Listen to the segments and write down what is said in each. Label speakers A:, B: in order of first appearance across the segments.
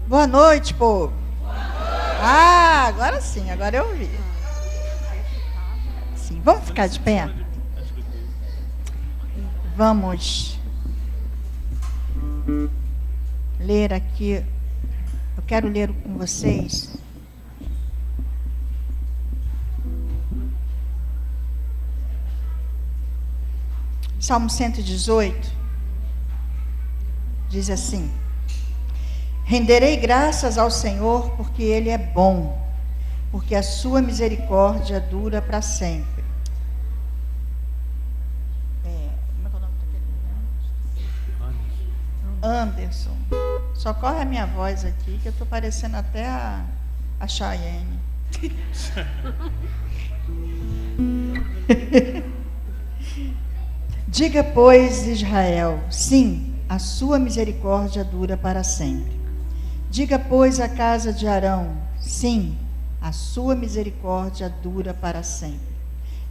A: Boa noite, povo. Boa noite. Ah, agora sim, agora eu ouvi. Sim, vamos ficar de pé? Vamos ler aqui. Eu quero ler com vocês Salmo 118. Diz assim: renderei graças ao Senhor, porque Ele é bom, porque a sua misericórdia dura para sempre. Como é que é o nome daquele? Anderson. Socorre a minha voz aqui, que eu estou parecendo até a Cheyenne. Diga, pois, Israel, sim, a sua misericórdia dura para sempre. Diga, pois, a casa de Arão, sim, a sua misericórdia dura para sempre.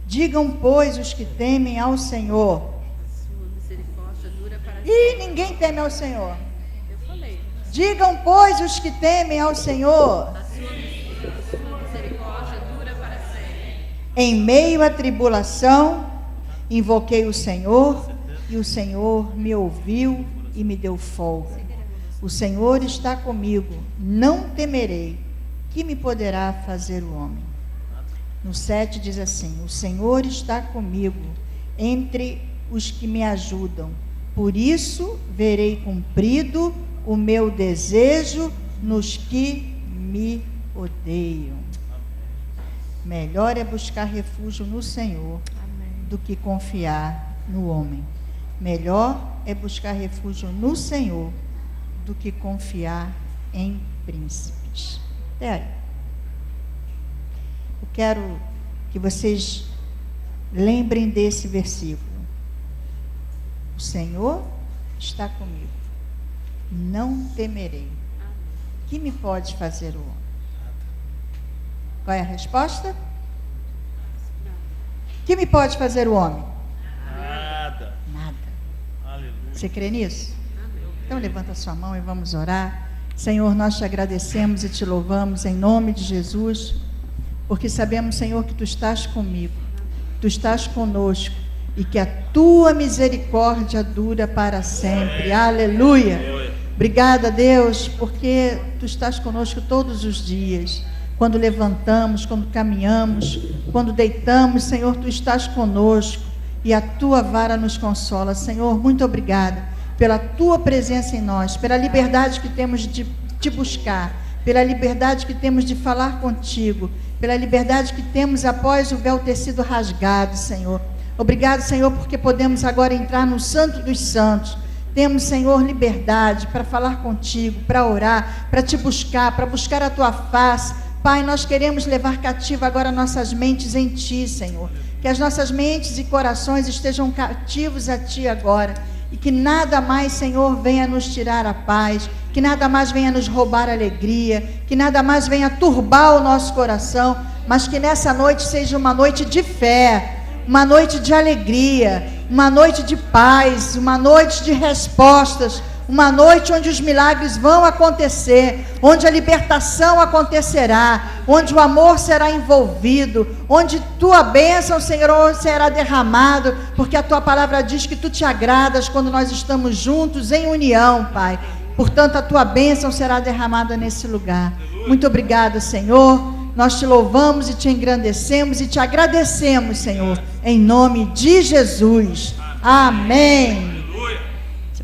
A: Digam, pois, os que temem ao Senhor.
B: A sua misericórdia dura para sempre.
A: Ih, ninguém teme ao Senhor.
B: Eu falei.
A: Digam, pois, os que temem ao Senhor.
B: A sua misericórdia dura para sempre.
A: Em meio à tribulação, invoquei o Senhor, e o Senhor me ouviu e me deu folga. O Senhor está comigo, não temerei. Que me poderá fazer o homem? No 7 diz assim: o Senhor está comigo entre os que me ajudam. Por isso verei cumprido o meu desejo nos que me odeiam. Melhor é buscar refúgio no Senhor do que confiar no homem. Melhor é buscar refúgio no Senhor do que confiar em príncipes. Até aí. Eu quero que vocês lembrem desse versículo. O Senhor está comigo, não temerei. Que me pode fazer o homem? Qual é a resposta? Que me pode fazer o homem?
C: Nada.
A: Nada.
C: Aleluia.
A: Você crê nisso? Então levanta a sua mão e vamos orar. Senhor, nós te agradecemos e te louvamos em nome de Jesus, porque sabemos, Senhor, que tu estás comigo, tu estás conosco e que a tua misericórdia dura para sempre. Aleluia. Obrigada, Deus, porque tu estás conosco todos os dias. Quando levantamos, quando caminhamos, quando deitamos, Senhor, tu estás conosco e a tua vara nos consola. Senhor, muito obrigada pela tua presença em nós, pela liberdade que temos de te buscar, pela liberdade que temos de falar contigo, pela liberdade que temos após o véu ter sido rasgado, Senhor. Obrigado, Senhor, porque podemos agora entrar no Santo dos Santos. Temos, Senhor, liberdade para falar contigo, para orar, para te buscar, para buscar a tua face. Pai, nós queremos levar cativa agora nossas mentes em ti, Senhor. Que as nossas mentes e corações estejam cativos a ti agora. E que nada mais, Senhor, venha nos tirar a paz, que nada mais venha nos roubar a alegria, que nada mais venha turbar o nosso coração, mas que nessa noite seja uma noite de fé, uma noite de alegria, uma noite de paz, uma noite de respostas, uma noite onde os milagres vão acontecer, onde a libertação acontecerá, onde o amor será envolvido, onde tua bênção, Senhor, será derramado, porque a tua palavra diz que tu te agradas quando nós estamos juntos em união, Pai. Portanto, a tua bênção será derramada nesse lugar. Muito obrigada, Senhor. Nós te louvamos e te engrandecemos e te agradecemos, Senhor, em nome de Jesus. Amém.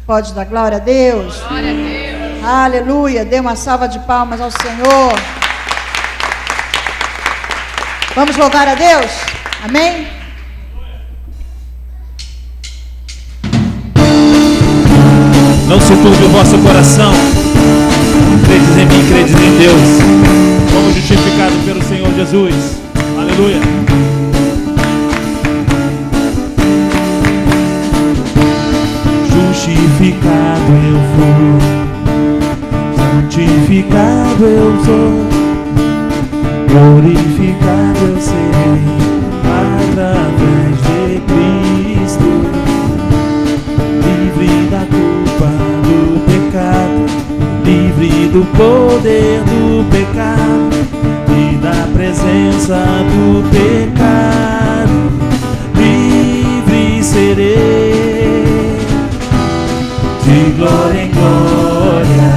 A: Pode dar glória a Deus?
B: Glória a Deus.
A: Aleluia. Dê uma salva de palmas ao Senhor. Vamos louvar a Deus? Amém?
C: Não se turbe o vosso coração. Credes em mim, credes em Deus. Somos justificados pelo Senhor Jesus. Aleluia. Justificado eu fui, santificado eu sou, glorificado eu serei, através de Cristo, livre da culpa do pecado, livre do povo glória em glória,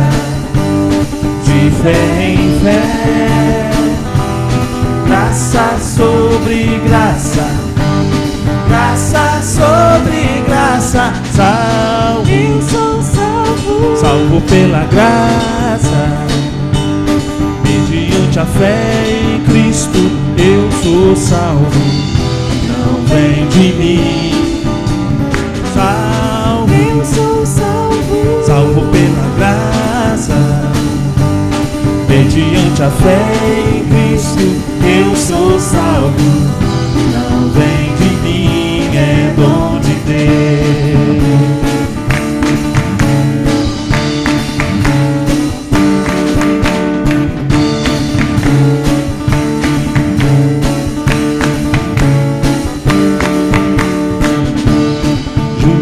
C: de fé em fé, graça sobre graça, graça sobre graça, salvo,
D: Eu sou salvo,
C: salvo pela graça, mediante a fé em Cristo, eu sou salvo, não vem de mim, salvo,
D: eu sou salvo,
C: salvo pela graça, mediante a fé em Cristo, eu sou salvo, não vem de mim, é dom de Deus.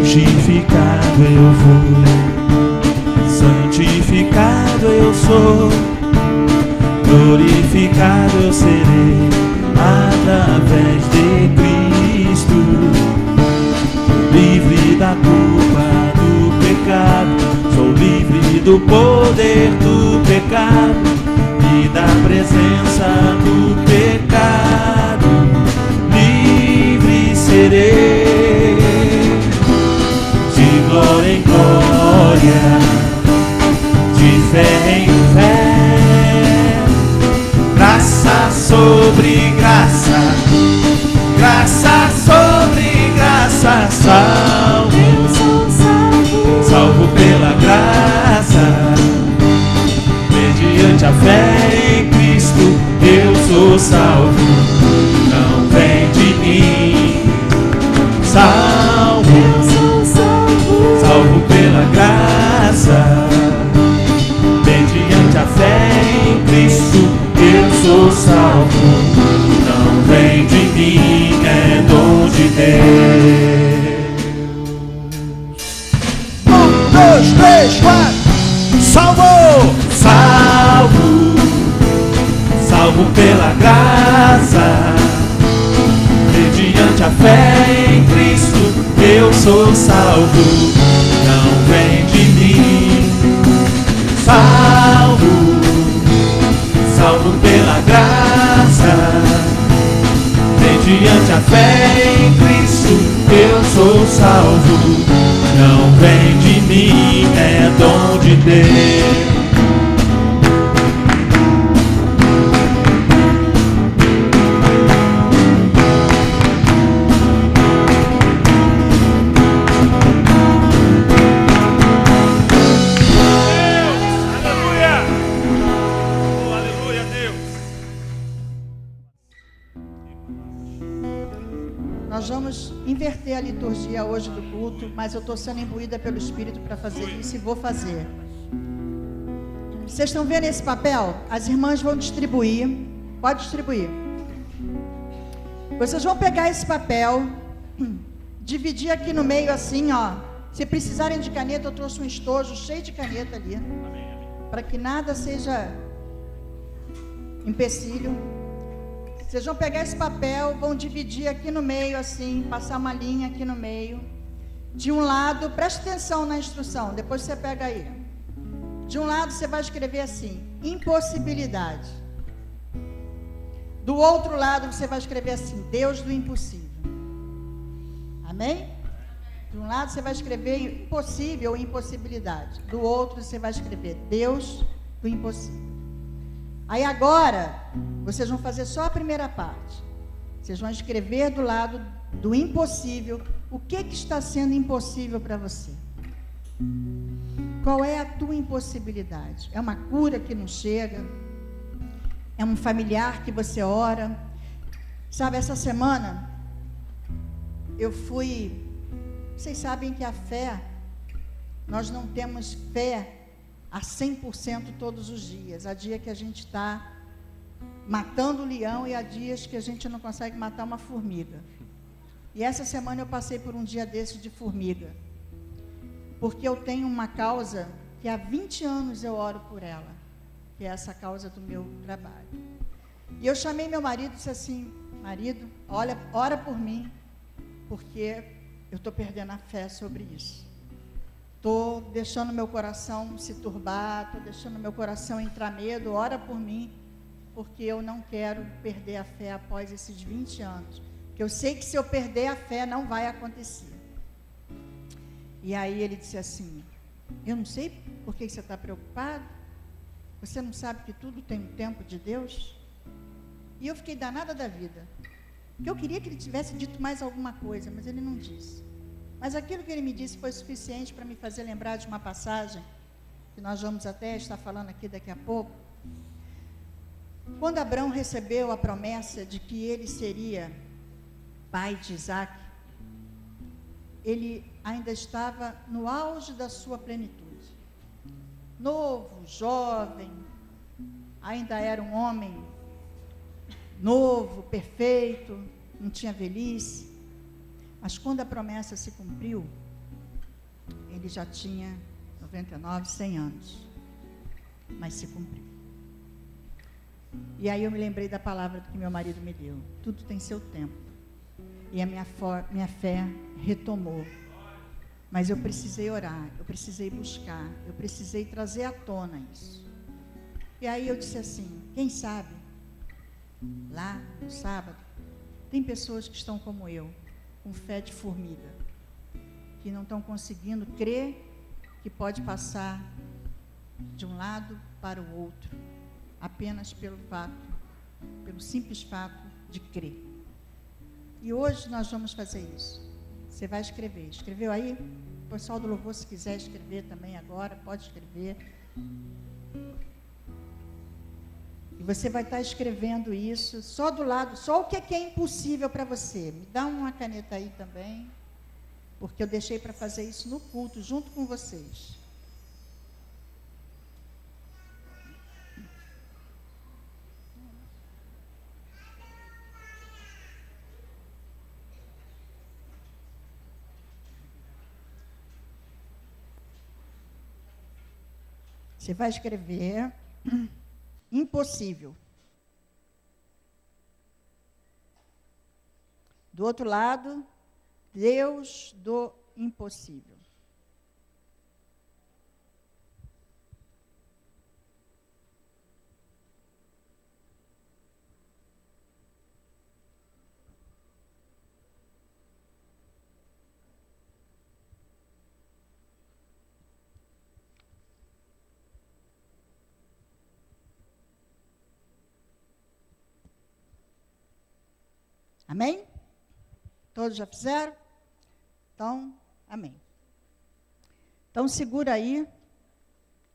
C: Justificado eu fui, santificado eu sou, glorificado eu serei através de Cristo, livre da culpa do pecado, sou livre do poder do pecado e da presença do pecado, livre serei, de glória em glória, de fé em fé, graça sobre graça, graça sobre graça, salvo,
D: eu sou salvo,
C: salvo pela graça, mediante a fé em Cristo, eu sou salvo, não vem de mim, salvo,
D: eu sou salvo,
C: salvo pela graça, mediante a fé em Cristo, eu sou salvo, não vem de mim, é dom de Deus. 1, 2, 3, 4, salvo, salvo, salvo pela graça, mediante a fé em Cristo, eu sou salvo, não vem de mim, salvo, salvo pela graça, mediante a fé em Cristo, eu sou salvo, não vem de mim, é dom de Deus.
A: Nós vamos inverter a liturgia hoje do culto, mas eu estou sendo imbuída pelo Espírito para fazer isso e vou fazer. Vocês estão vendo esse papel? As irmãs vão distribuir. Pode distribuir. Vocês vão pegar esse papel, dividir aqui no meio assim, ó. Se precisarem de caneta, eu trouxe um estojo cheio de caneta ali, para que nada seja empecilho. Vocês vão pegar esse papel, vão dividir aqui no meio assim, passar uma linha aqui no meio. De um lado, preste atenção na instrução, depois você pega aí. De um lado você vai escrever assim, impossibilidade. Do outro lado você vai escrever assim, Deus do impossível. Amém? De um lado você vai escrever impossível ou impossibilidade. Do outro você vai escrever Deus do impossível. Aí agora, vocês vão fazer só a primeira parte. Vocês vão escrever do lado do impossível, o que está sendo impossível para você. Qual é a tua impossibilidade? É uma cura que não chega? É um familiar que você ora? Sabe, essa semana, eu fui... Vocês sabem que a fé, nós não temos fé a 100% todos os dias. Há dia que a gente está matando o leão e há dias que a gente não consegue matar uma formiga. E essa semana eu passei por um dia desse de formiga. Porque eu tenho uma causa que há 20 anos eu oro por ela, que é essa causa do meu trabalho. E eu chamei meu marido e disse assim, marido, ora por mim, porque eu estou perdendo a fé sobre isso. estou deixando meu coração se turbar, estou deixando meu coração entrar medo, ora por mim, porque eu não quero perder a fé após esses 20 anos. Que eu sei que se eu perder a fé não vai acontecer. E aí ele disse assim: eu não sei por que você está preocupado. Você não sabe que tudo tem um tempo de Deus? E eu fiquei danada da vida. Porque eu queria que ele tivesse dito mais alguma coisa, mas ele não disse. Mas aquilo que ele me disse foi suficiente para me fazer lembrar de uma passagem, que nós vamos até estar falando aqui daqui a pouco. Quando Abraão recebeu a promessa de que ele seria pai de Isaac, ele ainda estava no auge da sua plenitude. Novo, jovem, ainda era um homem novo, perfeito, não tinha velhice. Mas quando a promessa se cumpriu, ele já tinha 99, 100 anos. Mas se cumpriu. E aí eu me lembrei da palavra que meu marido me deu. Tudo tem seu tempo. E a minha fé retomou. Mas eu precisei orar, eu precisei buscar, eu precisei trazer à tona isso. E aí eu disse assim: quem sabe, lá no sábado, tem pessoas que estão como eu, com fé de formiga, que não estão conseguindo crer que pode passar de um lado para o outro, apenas pelo simples fato de crer. E hoje nós vamos fazer isso. Você vai escrever. Escreveu aí? O pessoal do louvor, se quiser escrever também agora, pode escrever. E você vai estar escrevendo isso só do lado, só o que é impossível para você. Me dá uma caneta aí também, porque eu deixei para fazer isso no culto, junto com vocês. Você vai escrever impossível. Do outro lado, Deus do impossível. Amém? Todos já fizeram? Então, amém. Então, segura aí,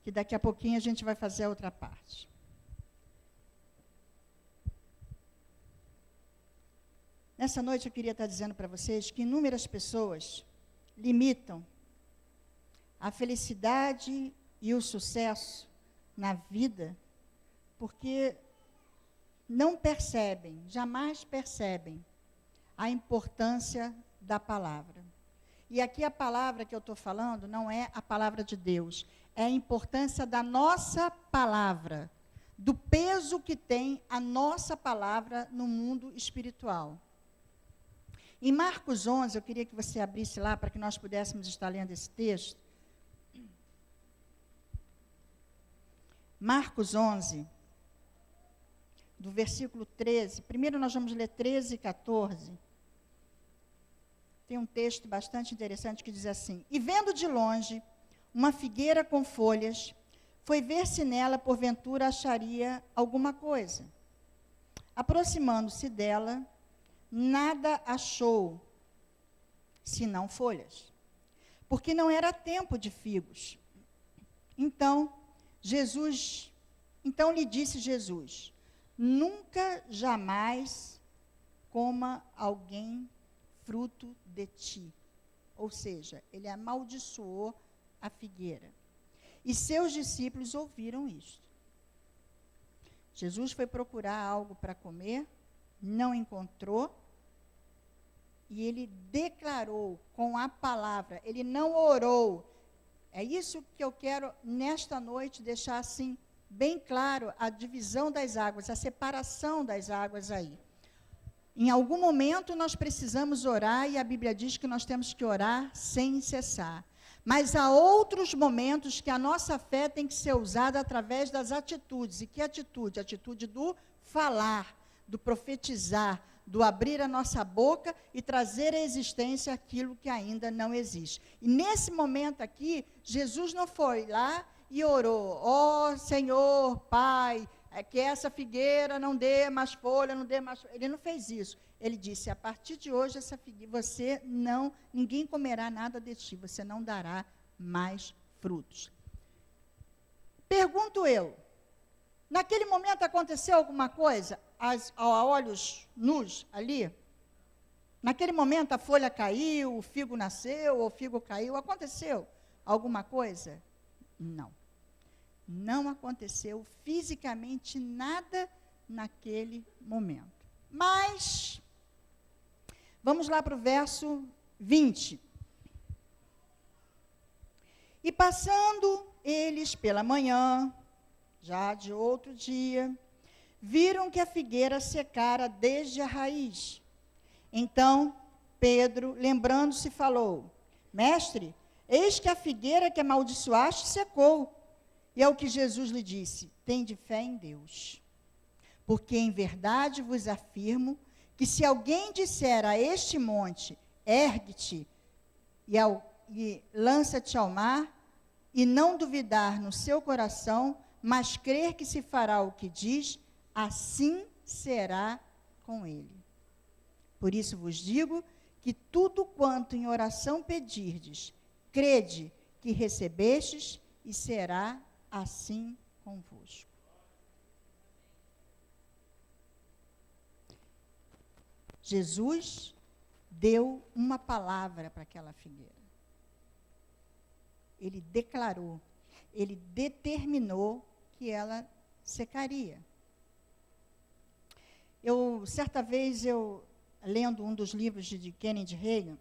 A: que daqui a pouquinho a gente vai fazer a outra parte. Nessa noite eu queria estar dizendo para vocês que inúmeras pessoas limitam a felicidade e o sucesso na vida porque não percebem, jamais percebem a importância da palavra. E aqui a palavra que eu estou falando não é a palavra de Deus, é a importância da nossa palavra, do peso que tem a nossa palavra no mundo espiritual. Em Marcos 11, eu queria que você abrisse lá para que nós pudéssemos estar lendo esse texto. Marcos 11, do versículo 13. Primeiro nós vamos ler 13 e 14. Tem um texto bastante interessante que diz assim: e vendo de longe uma figueira com folhas, foi ver se nela porventura acharia alguma coisa. Aproximando-se dela, nada achou, senão folhas, porque não era tempo de figos. Então lhe disse Jesus: nunca jamais coma alguém fruto de ti. Ou seja, ele amaldiçoou a figueira. E seus discípulos ouviram isto. Jesus foi procurar algo para comer, não encontrou, e ele declarou com a palavra, ele não orou. É isso que eu quero, nesta noite, deixar assim, bem claro, a divisão das águas, a separação das águas aí. Em algum momento nós precisamos orar, e a Bíblia diz que nós temos que orar sem cessar. Mas há outros momentos que a nossa fé tem que ser usada através das atitudes. E que atitude? A atitude do falar, do profetizar, do abrir a nossa boca e trazer à existência aquilo que ainda não existe. E nesse momento aqui, Jesus não foi lá e orou: ó Senhor, Pai, que essa figueira não dê mais folha, não dê mais... Ele não fez isso. Ele disse: a partir de hoje, essa figueira, ninguém comerá nada de ti, você não dará mais frutos. Pergunto eu, naquele momento aconteceu alguma coisa, a olhos nus ali? Naquele momento a folha caiu, o figo nasceu, o figo caiu, aconteceu alguma coisa? Não. Não aconteceu fisicamente nada naquele momento. Mas, vamos lá para o verso 20. E passando eles pela manhã, já de outro dia, viram que a figueira secara desde a raiz. Então, Pedro, lembrando-se, falou: Mestre, eis que a figueira que amaldiçoaste secou. E é o que Jesus lhe disse: tende fé em Deus. Porque em verdade vos afirmo que se alguém disser a este monte, ergue-te e lança-te ao mar, e não duvidar no seu coração, mas crer que se fará o que diz, assim será com ele. Por isso vos digo que tudo quanto em oração pedirdes, crede que recebestes, e será assim convosco. Jesus deu uma palavra para aquela figueira. Ele declarou, ele determinou que ela secaria. Certa vez, lendo um dos livros de Kenneth Hagin,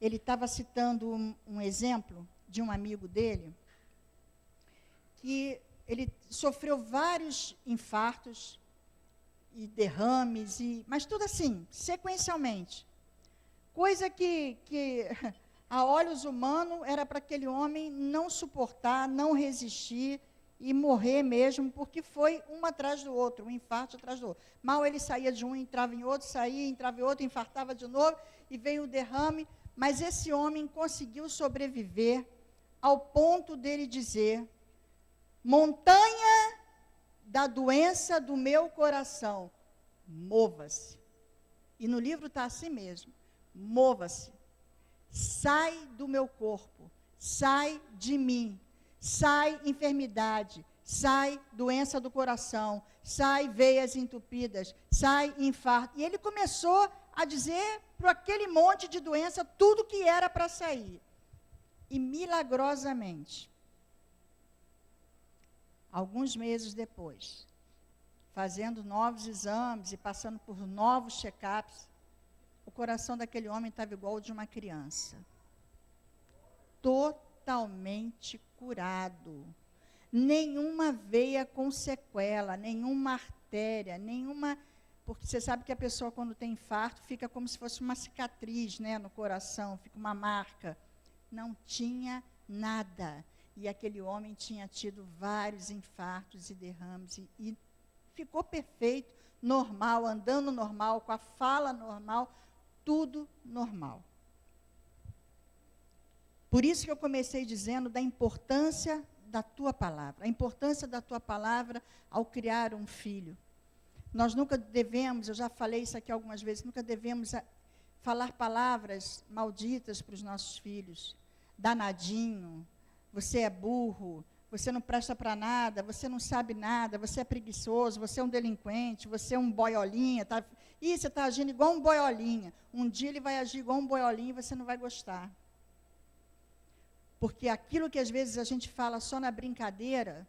A: ele estava citando um exemplo de um amigo dele, que ele sofreu vários infartos e derrames, mas tudo assim, sequencialmente. Coisa que a olhos humanos era para aquele homem não suportar, não resistir e morrer mesmo, porque foi um atrás do outro, um infarto atrás do outro. Mal ele saía de um, entrava em outro, saía, entrava em outro, infartava de novo, e veio o derrame. Mas esse homem conseguiu sobreviver ao ponto dele dizer: montanha da doença do meu coração, mova-se. E no livro está assim mesmo: mova-se, sai do meu corpo, sai de mim, sai enfermidade, sai doença do coração, sai veias entupidas, sai infarto. E ele começou a dizer para aquele monte de doença tudo que era para sair. E milagrosamente, alguns meses depois, fazendo novos exames e passando por novos check-ups, o coração daquele homem estava igual ao de uma criança. Totalmente curado. Nenhuma veia com sequela, nenhuma artéria, nenhuma... Porque você sabe que a pessoa, quando tem infarto, fica como se fosse uma cicatriz, né, no coração, fica uma marca. Não tinha nada. E aquele homem tinha tido vários infartos e derrames, e ficou perfeito, normal, andando normal, com a fala normal, tudo normal. Por isso que eu comecei dizendo da importância da tua palavra, a importância da tua palavra ao criar um filho. Nós nunca devemos, eu já falei isso aqui algumas vezes, nunca devemos falar palavras malditas para os nossos filhos. Danadinho, você é burro, você não presta para nada, você não sabe nada, você é preguiçoso, você é um delinquente, você é um boiolinha. Você está agindo igual um boiolinha. Um dia ele vai agir igual um boiolinha e você não vai gostar. Porque aquilo que às vezes a gente fala só na brincadeira,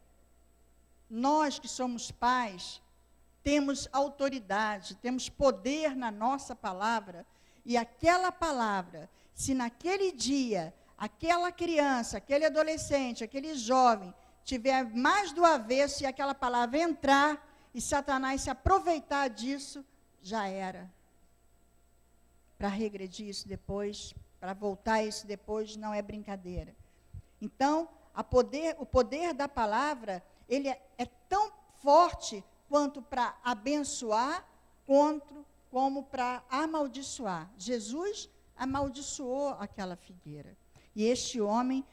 A: nós que somos pais, temos autoridade, temos poder na nossa palavra, e aquela palavra, se naquele dia, aquela criança, aquele adolescente, aquele jovem, tiver mais do avesso e aquela palavra entrar, e Satanás se aproveitar disso, já era. Para regredir isso depois, para voltar isso depois não é brincadeira. Então, o poder da palavra, ele é tão forte quanto para abençoar, como para amaldiçoar. Jesus amaldiçoou aquela figueira. E este homem,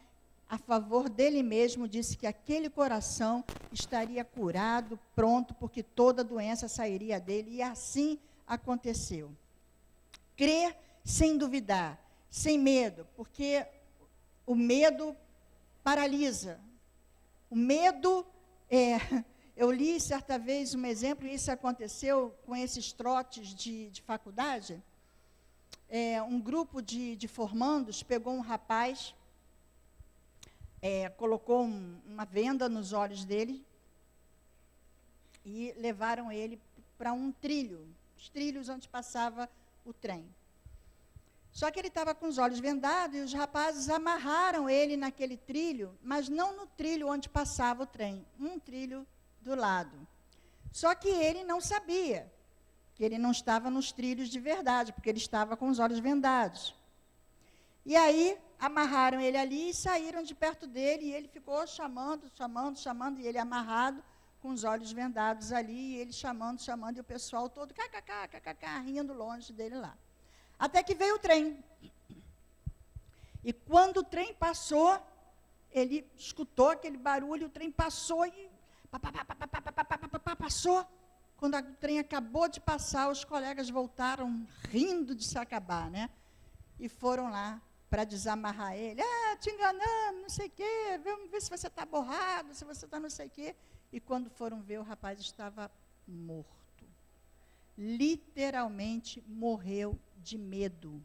A: a favor dele mesmo, disse que aquele coração estaria curado, pronto, porque toda doença sairia dele. E assim aconteceu. Crer sem duvidar, sem medo, porque o medo paralisa. O medo eu li certa vez um exemplo, e isso aconteceu com esses trotes de faculdade. Um grupo de formandos pegou um rapaz, colocou uma venda nos olhos dele e levaram ele para um trilho, os trilhos onde passava o trem. Só que ele estava com os olhos vendados e os rapazes amarraram ele naquele trilho, mas não no trilho onde passava o trem, um trilho do lado. Só que ele não sabia que ele não estava nos trilhos de verdade, porque ele estava com os olhos vendados. E aí amarraram ele ali e saíram de perto dele, e ele ficou chamando, e ele amarrado com os olhos vendados ali, e ele chamando, e o pessoal todo rindo longe dele lá. Até que veio o trem. E quando o trem passou, ele escutou aquele barulho, o trem passou e passou. Quando o trem acabou de passar, os colegas voltaram rindo de se acabar, né? E foram lá para desamarrar ele. Te enganamos, não sei o quê, vamos ver se você está borrado, se você está não sei o quê. E quando foram ver, o rapaz estava morto. Literalmente morreu de medo.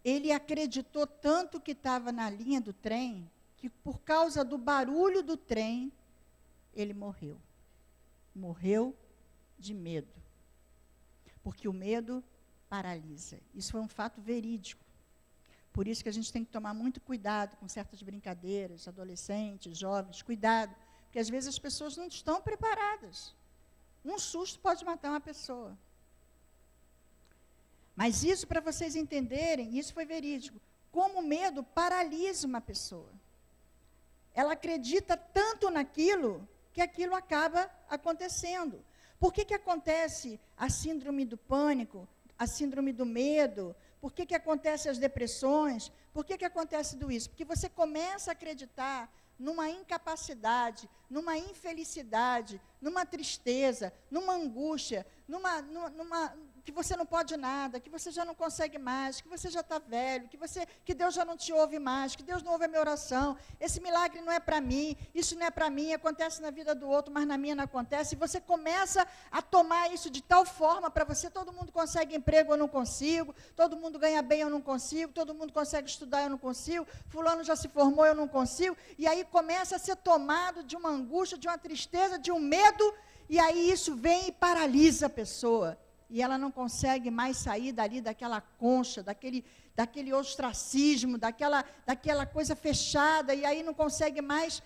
A: Ele acreditou tanto que estava na linha do trem, que por causa do barulho do trem, ele morreu. Morreu de medo. Porque o medo paralisa. Isso foi um fato verídico. Por isso que a gente tem que tomar muito cuidado com certas brincadeiras, adolescentes, jovens, cuidado, porque às vezes as pessoas não estão preparadas. Um susto pode matar uma pessoa. Mas isso, para vocês entenderem, isso foi verídico, como o medo paralisa uma pessoa. Ela acredita tanto naquilo, que aquilo acaba acontecendo. Por que acontece a síndrome do pânico, a síndrome do medo? Por que acontecem as depressões? Por que acontece tudo isso? Porque você começa a acreditar numa incapacidade, numa infelicidade, numa tristeza, numa angústia, que você não pode nada, que você já não consegue mais, que você já está velho, que Deus já não te ouve mais, que Deus não ouve a minha oração, esse milagre não é para mim, isso não é para mim, acontece na vida do outro, mas na minha não acontece, e você começa a tomar isso de tal forma para você, todo mundo consegue emprego, eu não consigo, todo mundo ganha bem, eu não consigo, todo mundo consegue estudar, eu não consigo, fulano já se formou, eu não consigo, e aí começa a ser tomado de uma angústia, de uma tristeza, de um medo, e aí isso vem e paralisa a pessoa. E ela não consegue mais sair dali, daquela concha, daquele ostracismo, daquela coisa fechada, e aí não consegue mais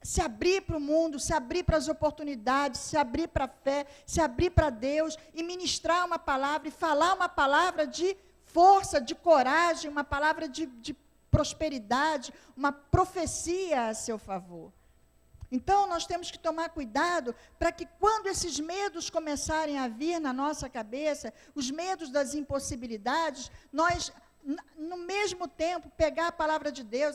A: se abrir para o mundo, se abrir para as oportunidades, se abrir para a fé, se abrir para Deus, e ministrar uma palavra, e falar uma palavra de força, de coragem, uma palavra de prosperidade, uma profecia a seu favor. Então, nós temos que tomar cuidado para que quando esses medos começarem a vir na nossa cabeça, os medos das impossibilidades, nós, no mesmo tempo, pegar a palavra de Deus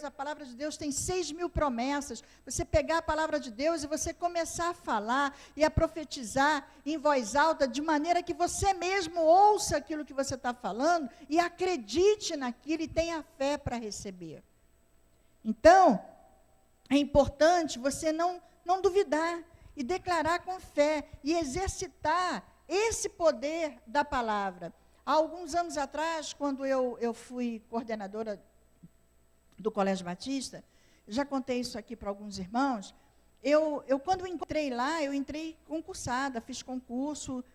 A: tem 6.000 promessas, você pegar a palavra de Deus e você começar a falar e a profetizar em voz alta, de maneira que você mesmo ouça aquilo que você está falando e acredite naquilo e tenha fé para receber. Então, é importante você não duvidar e declarar com fé e exercitar esse poder da palavra. Há alguns anos atrás, quando eu fui coordenadora do Colégio Batista, já contei isso aqui para alguns irmãos, quando entrei lá, eu entrei concursada, fiz concurso,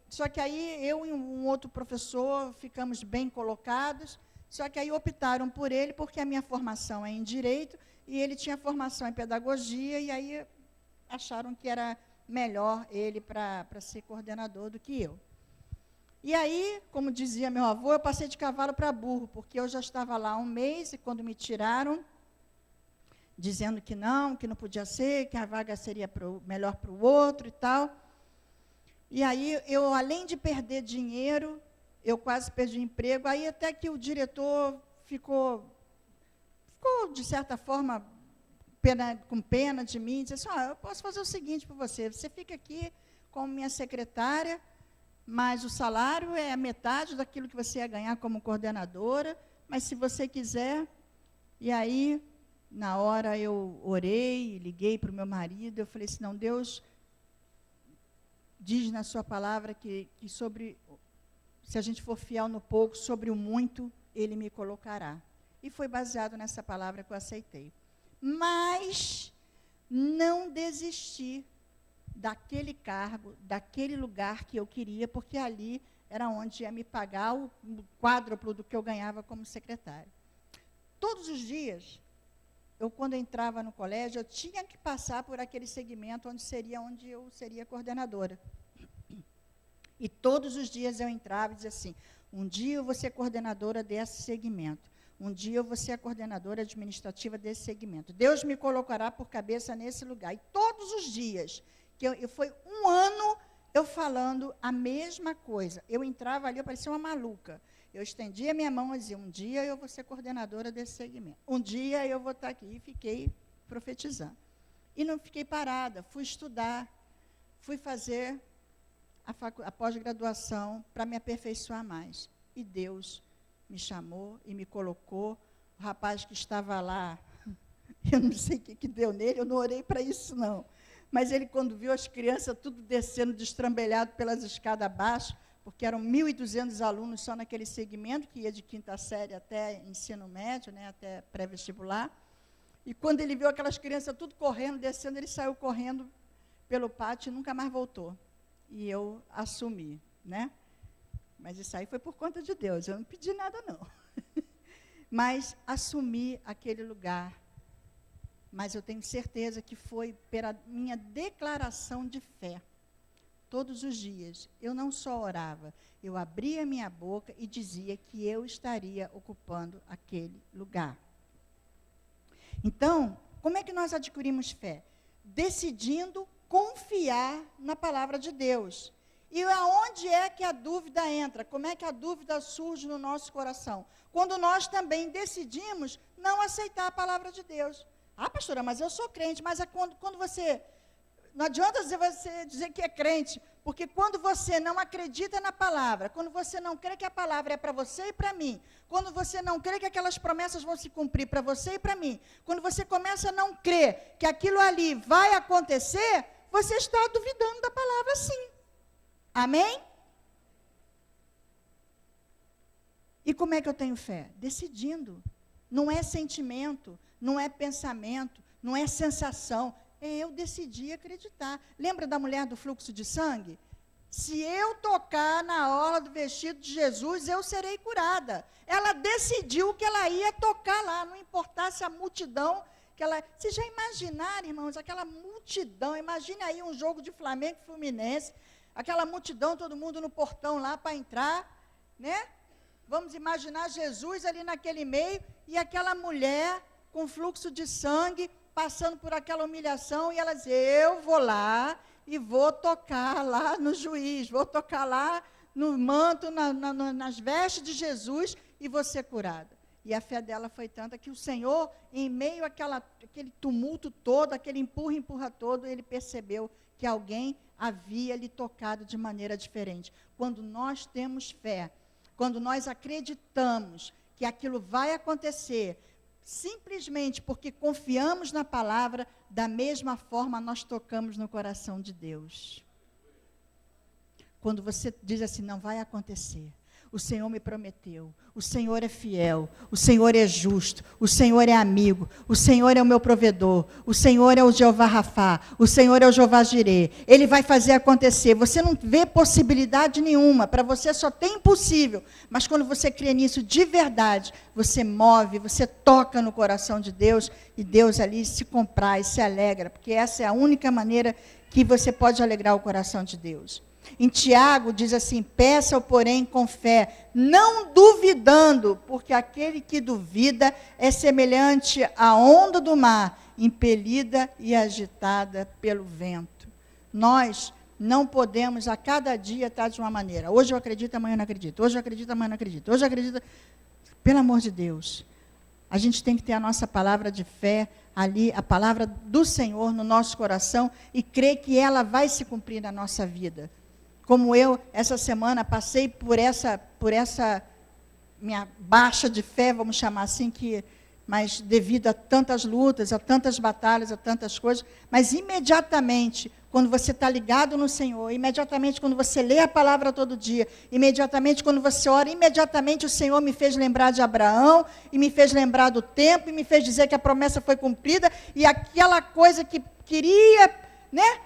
A: só que aí eu e um outro professor ficamos bem colocados, só que aí optaram por ele, porque a minha formação é em Direito, e ele tinha formação em Pedagogia, e aí acharam que era melhor ele para ser coordenador do que eu. E aí, como dizia meu avô, eu passei de cavalo para burro, porque eu já estava lá há um mês, e quando me tiraram, dizendo que não podia ser, que a vaga seria melhor para o outro e tal. E aí, eu, além de perder dinheiro, eu quase perdi o emprego, aí até que o diretor ficou de certa forma, com pena de mim, disse assim, eu posso fazer o seguinte para você fica aqui como minha secretária, mas o salário é a metade daquilo que você ia ganhar como coordenadora, mas se você quiser. E aí, na hora eu orei, liguei para o meu marido, eu falei assim, não, Deus diz na sua palavra que sobre, se a gente for fiel no pouco, sobre o muito, Ele me colocará. E foi baseado nessa palavra que eu aceitei. Mas não desisti daquele cargo, daquele lugar que eu queria, porque ali era onde ia me pagar o quádruplo do que eu ganhava como secretária. Todos os dias, quando entrava no colégio, eu tinha que passar por aquele segmento onde eu seria coordenadora. E todos os dias eu entrava e dizia assim, um dia eu vou ser coordenadora desse segmento. Um dia eu vou ser a coordenadora administrativa desse segmento. Deus me colocará por cabeça nesse lugar. E todos os dias, foi um ano eu falando a mesma coisa. Eu entrava ali, eu parecia uma maluca. Eu estendia minha mão e dizia, um dia eu vou ser coordenadora desse segmento. Um dia eu vou estar aqui. E fiquei profetizando. E não fiquei parada, fui estudar, fui fazer a pós-graduação para me aperfeiçoar mais. E Deus me chamou e me colocou. O rapaz que estava lá, eu não sei o que deu nele, eu não orei para isso, não. Mas ele, quando viu as crianças tudo descendo, destrambelhado pelas escadas abaixo, porque eram 1.200 alunos só naquele segmento, que ia de quinta série até ensino médio, né, até pré-vestibular. E quando ele viu aquelas crianças tudo correndo, descendo, ele saiu correndo pelo pátio e nunca mais voltou. E eu assumi, né? Mas isso aí foi por conta de Deus, eu não pedi nada, não. Mas assumi aquele lugar. Mas eu tenho certeza que foi pela minha declaração de fé. Todos os dias, eu não só orava, eu abria minha boca e dizia que eu estaria ocupando aquele lugar. Então, como é que nós adquirimos fé? Decidindo confiar na palavra de Deus. E aonde é que a dúvida entra? Como é que a dúvida surge no nosso coração? Quando nós também decidimos não aceitar a palavra de Deus. Pastora, mas eu sou crente, mas é quando você... Não adianta você dizer que é crente, porque quando você não acredita na palavra, quando você não crê que a palavra é para você e para mim, quando você não crê que aquelas promessas vão se cumprir para você e para mim, quando você começa a não crer que aquilo ali vai acontecer, você está duvidando da palavra sim. Amém? E como é que eu tenho fé? Decidindo. Não é sentimento, não é pensamento, não é sensação. Eu decidi acreditar. Lembra da mulher do fluxo de sangue? Se eu tocar na orla do vestido de Jesus, eu serei curada. Ela decidiu que ela ia tocar lá, não importasse a multidão que ela... Vocês já imaginaram, irmãos, aquela multidão, imagine aí um jogo de Flamengo e Fluminense, aquela multidão, todo mundo no portão lá para entrar, né? Vamos imaginar Jesus ali naquele meio, e aquela mulher com fluxo de sangue, passando por aquela humilhação, e ela diz, eu vou lá e vou tocar lá no juiz, vou tocar lá no manto, nas vestes de Jesus, e vou ser curada. E a fé dela foi tanta que o Senhor, em meio àquele tumulto todo, aquele empurra todo, ele percebeu que alguém havia lhe tocado de maneira diferente. Quando nós temos fé, quando nós acreditamos que aquilo vai acontecer, simplesmente porque confiamos na palavra, da mesma forma nós tocamos no coração de Deus. Quando você diz assim, não vai acontecer, o Senhor me prometeu, o Senhor é fiel, o Senhor é justo, o Senhor é amigo, o Senhor é o meu provedor, o Senhor é o Jeová Rafá, o Senhor é o Jeová Jirê, Ele vai fazer acontecer. Você não vê possibilidade nenhuma, para você só tem impossível, mas quando você crê nisso de verdade, você move, você toca no coração de Deus, e Deus ali se compraz, se alegra, porque essa é a única maneira que você pode alegrar o coração de Deus. Em Tiago diz assim: peça-o, porém, com fé, não duvidando, porque aquele que duvida é semelhante à onda do mar, impelida e agitada pelo vento. Nós não podemos a cada dia estar de uma maneira. Hoje eu acredito, amanhã eu não acredito. Hoje eu acredito, amanhã eu não acredito. Hoje eu acredito. Pelo amor de Deus, a gente tem que ter a nossa palavra de fé ali, a palavra do Senhor no nosso coração e crer que ela vai se cumprir na nossa vida. Como eu, essa semana, passei por essa minha baixa de fé, vamos chamar assim, mas devido a tantas lutas, a tantas batalhas, a tantas coisas, mas imediatamente, quando você está ligado no Senhor, imediatamente quando você lê a palavra todo dia, imediatamente quando você ora, imediatamente o Senhor me fez lembrar de Abraão, e me fez lembrar do tempo, e me fez dizer que a promessa foi cumprida, e aquela coisa que queria,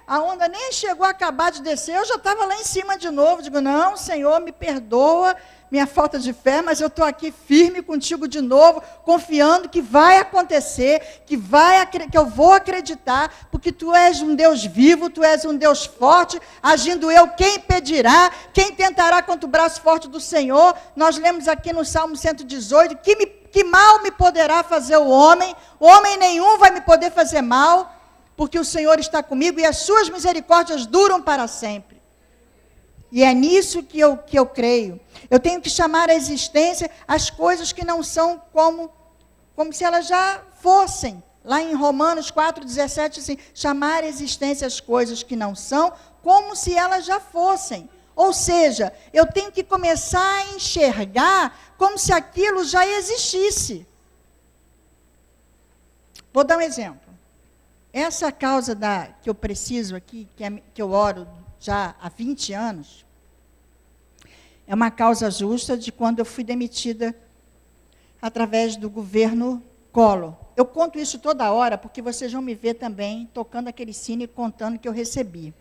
A: a onda nem chegou a acabar de descer, eu já estava lá em cima de novo, digo, não, Senhor, me perdoa minha falta de fé, mas eu estou aqui firme contigo de novo, confiando que vai acontecer, que eu vou acreditar, porque Tu és um Deus vivo, Tu és um Deus forte, agindo eu, quem impedirá, quem tentará contra o braço forte do Senhor? Nós lemos aqui no Salmo 118, que mal me poderá fazer o homem nenhum vai me poder fazer mal, porque o Senhor está comigo e as suas misericórdias duram para sempre. E é nisso que eu creio. Eu tenho que chamar à existência as coisas que não são como se elas já fossem. Lá em Romanos 4,17, assim, chamar à existência as coisas que não são como se elas já fossem. Ou seja, eu tenho que começar a enxergar como se aquilo já existisse. Vou dar um exemplo. Essa causa que eu preciso aqui, que eu oro já há 20 anos, é uma causa justa de quando eu fui demitida através do governo Collor. Eu conto isso toda hora, porque vocês vão me ver também tocando aquele sino e contando que eu recebi.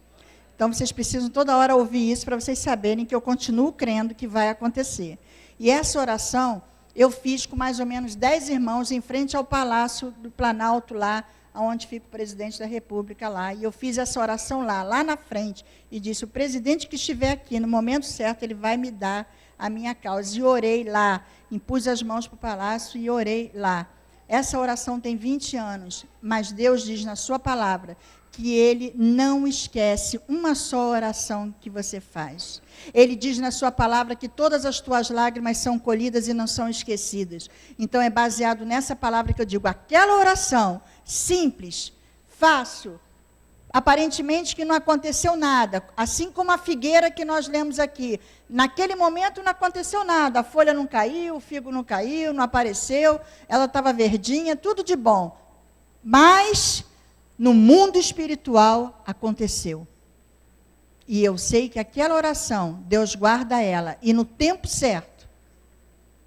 A: Então, vocês precisam toda hora ouvir isso para vocês saberem que eu continuo crendo que vai acontecer. E essa oração eu fiz com mais ou menos 10 irmãos em frente ao Palácio do Planalto, lá onde fica o presidente da República lá, e eu fiz essa oração lá na frente, e disse, o presidente que estiver aqui, no momento certo, ele vai me dar a minha causa, e orei lá, impus as mãos para o palácio e orei lá. Essa oração tem 20 anos, mas Deus diz na sua palavra, que Ele não esquece uma só oração que você faz. Ele diz na sua palavra que todas as tuas lágrimas são colhidas e não são esquecidas. Então, é baseado nessa palavra que eu digo, aquela oração simples, fácil, aparentemente que não aconteceu nada, assim como a figueira que nós lemos aqui, naquele momento não aconteceu nada, a folha não caiu, o figo não caiu, não apareceu, ela estava verdinha, tudo de bom, mas no mundo espiritual aconteceu, e eu sei que aquela oração, Deus guarda ela, e no tempo certo,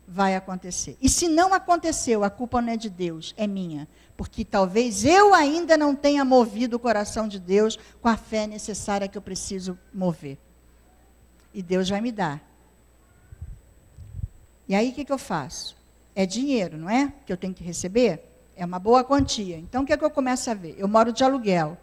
A: vai acontecer. E se não aconteceu, a culpa não é de Deus, é minha. Porque talvez eu ainda não tenha movido o coração de Deus com a fé necessária que eu preciso mover. E Deus vai me dar. E aí o que eu faço? É dinheiro, não é? Que eu tenho que receber? É uma boa quantia. Então o que eu começo a ver? Eu moro de aluguel.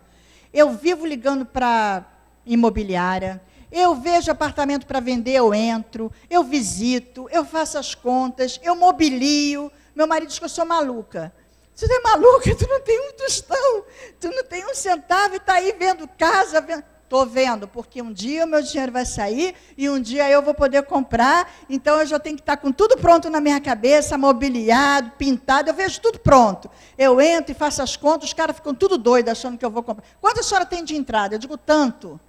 A: Eu vivo ligando para imobiliária. Eu vejo apartamento para vender, eu entro, eu visito, eu faço as contas, eu mobilio. Meu marido diz que eu sou maluca. Você não é maluca? Tu não tem um tostão, tu não tem um centavo e está aí vendo casa. Estou vendo, porque um dia o meu dinheiro vai sair e um dia eu vou poder comprar, então eu já tenho que estar com tudo pronto na minha cabeça, mobiliado, pintado, eu vejo tudo pronto. Eu entro e faço as contas, os caras ficam tudo doidos achando que eu vou comprar. Quanto a senhora tem de entrada? Eu digo tanto.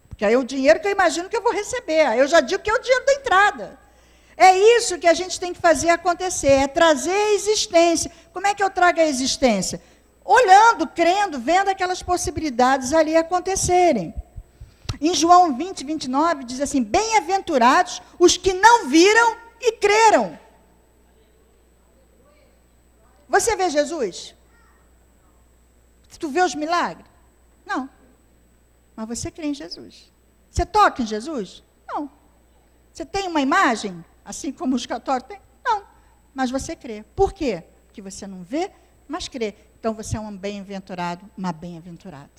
A: Porque aí é o dinheiro que eu imagino que eu vou receber. Aí eu já digo que é o dinheiro da entrada. É isso que a gente tem que fazer acontecer, é trazer a existência. Como é que eu trago a existência? Olhando, crendo, vendo aquelas possibilidades ali acontecerem. Em João 20, 29, diz assim, bem-aventurados os que não viram e creram. Você vê Jesus? Tu vê os milagres? Não. Mas você crê em Jesus. Você toca em Jesus? Não. Você tem uma imagem, assim como os católicos têm? Não. Mas você crê. Por quê? Porque você não vê, mas crê. Então você é um bem-aventurado, uma bem-aventurada.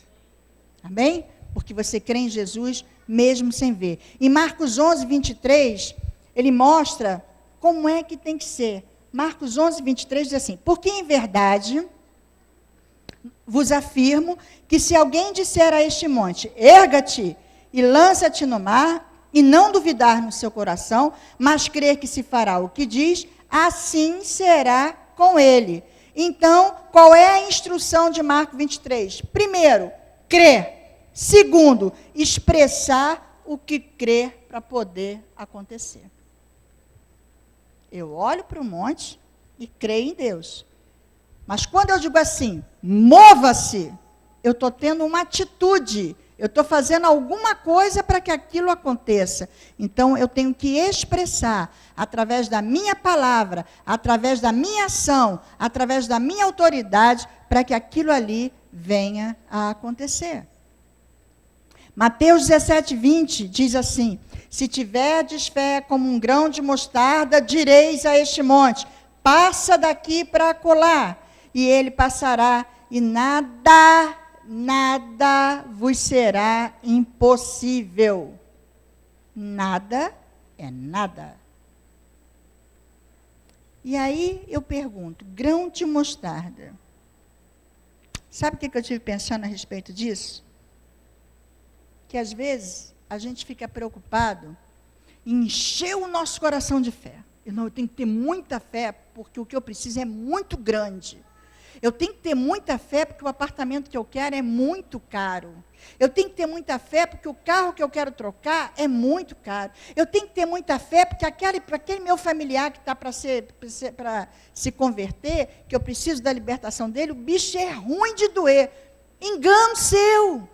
A: Amém? Porque você crê em Jesus mesmo sem ver. Em Marcos 11, 23, ele mostra como é que tem que ser. Marcos 11, 23 diz assim: porque em verdade vos afirmo que se alguém disser a este monte, erga-te e lança-te no mar, e não duvidar no seu coração, mas crer que se fará o que diz, assim será com ele. Então, qual é a instrução de Marcos 23? Primeiro, crer. Segundo, expressar o que crer para poder acontecer. Eu olho para o monte e creio em Deus. Mas quando eu digo assim, mova-se, eu estou tendo uma atitude, eu estou fazendo alguma coisa para que aquilo aconteça. Então, eu tenho que expressar, através da minha palavra, através da minha ação, através da minha autoridade, para que aquilo ali venha a acontecer. Mateus 17, 20 diz assim: se tiverdes fé como um grão de mostarda, direis a este monte, passa daqui para acolá, e ele passará, e nada vos será impossível. Nada é nada. E aí eu pergunto, grão de mostarda. Sabe o que eu estive pensando a respeito disso? Que às vezes a gente fica preocupado em encher o nosso coração de fé. Eu tenho que ter muita fé, porque o que eu preciso é muito grande. Eu tenho que ter muita fé, porque o apartamento que eu quero é muito caro. Eu tenho que ter muita fé, porque o carro que eu quero trocar é muito caro. Eu tenho que ter muita fé, porque aquele meu familiar que está para se converter, que eu preciso da libertação dele, o bicho é ruim de doer. Engano seu.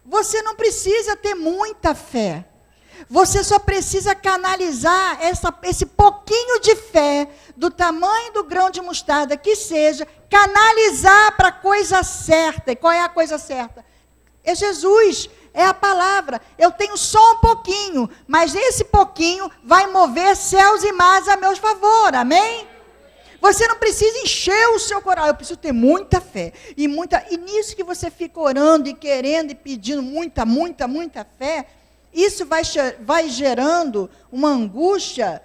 A: Você não precisa ter muita fé. Você só precisa canalizar esse pouquinho de fé, do tamanho do grão de mostarda que seja, canalizar para a coisa certa. E qual é a coisa certa? É Jesus, é a palavra. Eu tenho só um pouquinho, mas esse pouquinho vai mover céus e mares a meu favor, amém? Você não precisa encher o seu coração. Eu preciso ter muita fé. E nisso que você fica orando e querendo e pedindo muita fé, isso vai gerando uma angústia.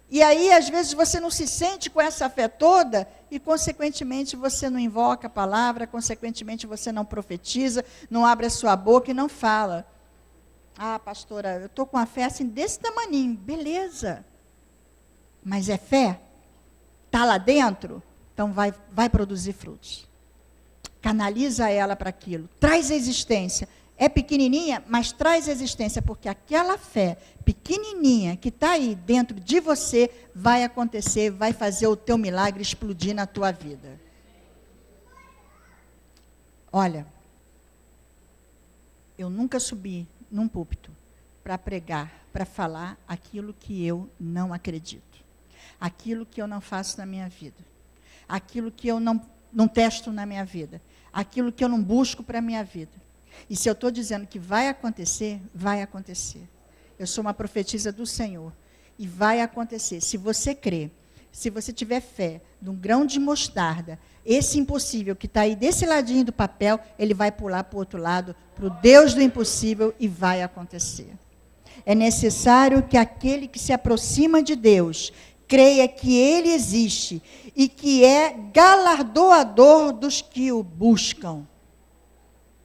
A: E aí, às vezes, você não se sente com essa fé toda e, consequentemente, você não invoca a palavra, consequentemente, você não profetiza, não abre a sua boca e não fala. Ah, pastora, eu estou com a fé assim desse tamaninho. Beleza. Mas é fé? Está lá dentro? Então vai produzir frutos. Canaliza ela para aquilo. Traz existência. É pequenininha, mas traz existência, porque aquela fé pequenininha que está aí dentro de você vai acontecer, vai fazer o teu milagre explodir na tua vida. Olha, eu nunca subi num púlpito para pregar, para falar aquilo que eu não acredito, aquilo que eu não faço na minha vida, aquilo que eu não testo na minha vida, aquilo que eu não busco para a minha vida. E se eu estou dizendo que vai acontecer, vai acontecer. Eu sou uma profetisa do Senhor. E vai acontecer. Se você crer, se você tiver fé num grão de mostarda, esse impossível que está aí desse ladinho do papel, ele vai pular para o outro lado, para o Deus do impossível, e vai acontecer. É necessário que aquele que se aproxima de Deus creia que Ele existe e que é galardoador dos que o buscam.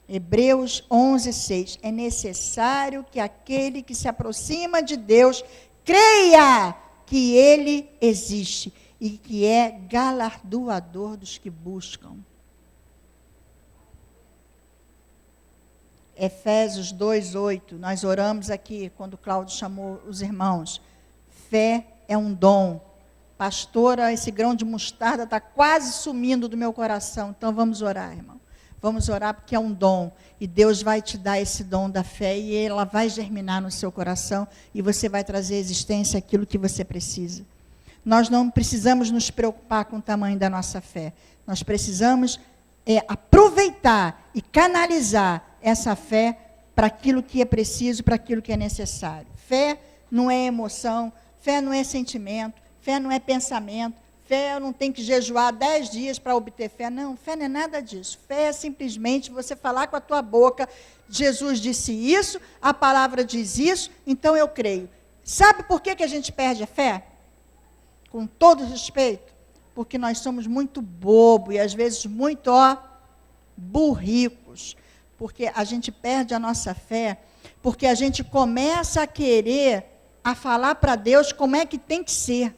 A: Hebreus 11, 6. É necessário que aquele que se aproxima de Deus creia que Ele existe e que é galardoador dos que buscam. Efésios 2, 8. Nós oramos aqui, quando Cláudio chamou os irmãos. Fé é um dom. Pastora, esse grão de mostarda está quase sumindo do meu coração. Então vamos orar, irmão. Vamos orar porque é um dom. E Deus vai te dar esse dom da fé e ela vai germinar no seu coração e você vai trazer à existência aquilo que você precisa. Nós não precisamos nos preocupar com o tamanho da nossa fé. Nós precisamos aproveitar e canalizar essa fé para aquilo que é preciso, para aquilo que é necessário. Fé não é emoção, fé não é sentimento, fé não é pensamento, Fé, eu não tenho que jejuar 10 dias para obter fé. Não, fé não é nada disso. Fé é simplesmente você falar com a tua boca, Jesus disse isso, a palavra diz isso, então eu creio. Sabe por que a gente perde a fé? Com todo respeito, porque nós somos muito bobos e às vezes muito, burricos. Porque a gente perde a nossa fé, porque a gente começa a querer a falar para Deus como é que tem que ser.